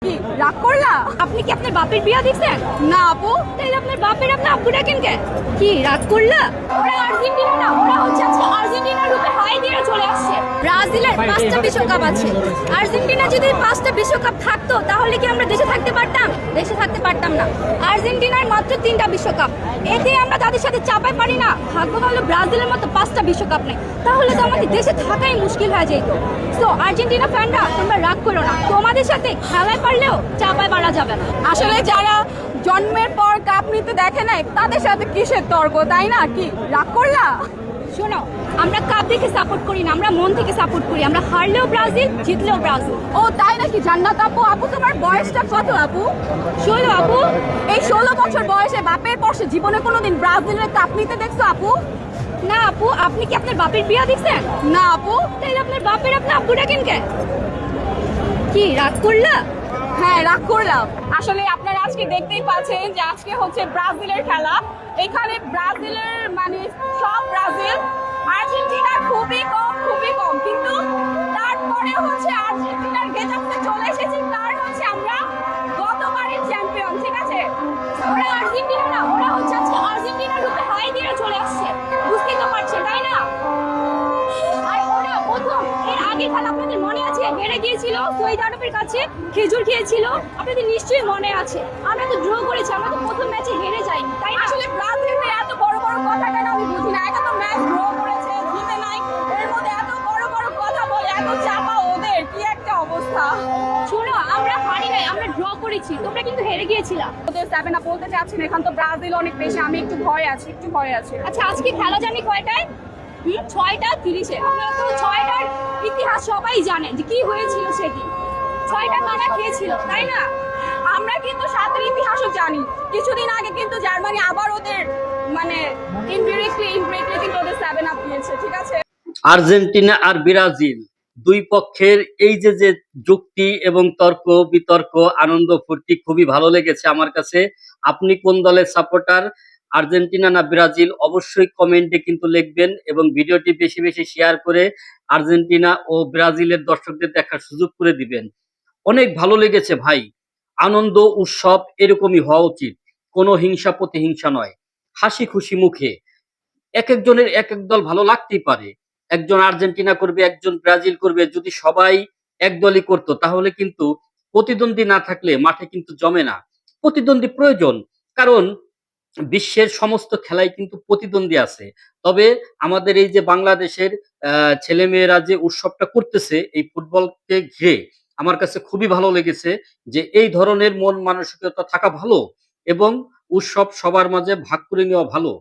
কি রাগ করলা? আপনি কি আপনার বাপের বিয়া দেখছেন? না আপু। তাহলে আপনার বাপের আপনি আব্বু ডাকেন কে? কি রাগ করলা? ওরা আর্জেন্টিনা না, ওরা হচ্ছে আজকে আর্জেন্টিনার রূপে হাই দিয়ে চলে আসছে। ব্রাজিলের 5টা বিশ্বকাপ আছে। আর্জেন্টিনা যদি 5টা বিশ্বকাপ থাকতো তাহলে কি আমরা দেশে থাকতে পারতাম? দেশে থাকতে পারতাম না। আর্জেন্টিনার মাত্র 3টা বিশ্বকাপ, এতে আমরা তাদের সাথে চাপাই পারি না। ভাগ্য ভালো ব্রাজিলের মতো 5টা বিশ্বকাপ নেই, তাহলে তো আমাদের দেশে থাকাই মুশকিল হয়ে যেত। সো আর্জেন্টিনা ফ্যানরা তোমরা রাগ করো না, তোমাদের সাথে খেলায় পারলেও চাপায় পারা যাবে না। আসলে যারা জন্মের পর কাপ নিতে দেখে নাই তাদের সাথে কিসের তর্ক, তাই না? কি রাগ করলা? শোনো, আমরা কাপ দেখে সাপোর্ট করি না, আমরা মন থেকে সাপোর্ট করি। আমরা হারলেও ব্রাজিল, জিতলেও ব্রাজিল। ও তাই নাকি? জান্নাত আপু, আপু তোমার বয়সটা কত আপু? 16 আপু। এই 16 বছর বয়সে বাপের পরশে জীবনে কোনোদিন ব্রাজিলের কাপ নিতে দেখছো আপু? না আপু, আপনি কি আপনার বাপের বিয়া দেখছেন? না আপু। তাহলে আপনার বাপের আপনি আব্বু ডাকেন কে? কি রাগ করলা? হ্যাঁ রাগ করলাম। আসলে আপনারা আজকে দেখতেই পাচ্ছেন যে আজকে হচ্ছে ব্রাজিলের খেলা। এখানে ব্রাজিলের মানে সব ব্রাজিল, আর্জেন্টিনা খুবই কম, খুবই কম, কিন্তু তারপরে হচ্ছে আর্জেন্টিনার গেটাফে চলে এসেছি, কারণ হচ্ছে আমরা গতবারের চ্যাম্পিয়ন, ঠিক আছে? ওরা আর্জেন্টিনা না, ওরা হচ্ছে আজকে আর্জেন্টিনার রূপে হাই দিয়ে চলে আসছে। বুঝতেই তো পারছেন, তাই না? আর ওরা প্রথম এর আগে খেলা আপনাদের মনে আছে, হেরে গিয়েছিল সৌদি আরবের কাছে, খেজুর খেয়েছিল, আপনাদের নিশ্চয়ই মনে আছে। আমরা তো ড্র করেছি, আমরা তো প্রথম ম্যাচে হেরে যাইনি, তাই না? আসলে ব্রাজিলের এত বড় বড় কথা কেন আমি বুঝি না। এত তো ম্যাচ ড্র করেছে, জিতে নাই, এর মধ্যে এত বড় বড় কথা বলে, এত চাপা ওদের, কি একটা অবস্থা। শোনো, আমরা হারি নাই, আমরা ড্র করেছি, তোমরা কিন্তু হেরে গিয়েছিলা। ওদের সেভেন আপ বলতে চাচ্ছি না, এখন তো ব্রাজিল অনেক বেশি, আমি একটু ভয় আছি, একটু ভয় আছে। আচ্ছা, আজকে খেলা জানি কয়টায়? 6টা 30-এ। আপনারা তো 6টার ইতিহাস সবাই জানেন যে কি হয়েছিল সেদিন। 6টা কারা খেয়েছিল, তাই না? আমরা কিন্তু সাতের ইতিহাসও জানি। কিছুদিন আগে কিন্তু জার্মানি আবার ওদের মানে ইনডিরেক্টলি কিন্তু ওদের সেভেন আপ দিয়েছে, ঠিক আছে? আর্জেন্টিনা আর ব্রাজিল দুই পক্ষের এই যে যে যুক্তি এবং তর্ক বিতর্ক, আনন্দ ফুর্তি খুবই ভালো লেগেছে আমার কাছে। আপনি কোন দলের সাপোর্টার, আর্জেন্টিনা না ব্রাজিল, অবশ্যই কমেন্টে কিন্তু লিখবেন এবং ভিডিওটি বেশি বেশি শেয়ার করে আর্জেন্টিনা ও ব্রাজিলের দর্শকদের দেখার সুযোগ করে দিবেন। অনেক ভালো লেগেছে ভাই। আনন্দ উৎসব এরকমই হওয়া উচিত, কোনো হিংসা প্রতিহিংসা নয়। হাসি খুশি মুখে এক একজনের এক এক দল ভালো লাগতেই পারে। একজন আর্জেন্টিনা করবে, একজন ব্রাজিল করবে। যদি সবাই এক দলই করতো তাহলে কিন্তু প্রতিদ্বন্দ্বী না থাকলে মাঠে কিন্তু জমে না। প্রতিদ্বন্দ্বী প্রয়োজন, কারণ বিশ্বের সমস্ত খেলায় কিন্তু প্রতিদ্বন্দ্বী আছে। তবে আমাদের এই যে বাংলাদেশের ছেলেমেয়েরা যে উৎসবটা করতেছে এই ফুটবলকে ঘিরে, আমার কাছে খুবই ভালো লেগেছে যে এই ধরনের মন মানসিকতা থাকা ভালো এবং উৎসব সবার মাঝে ভাগ করে নেওয়া ভালো।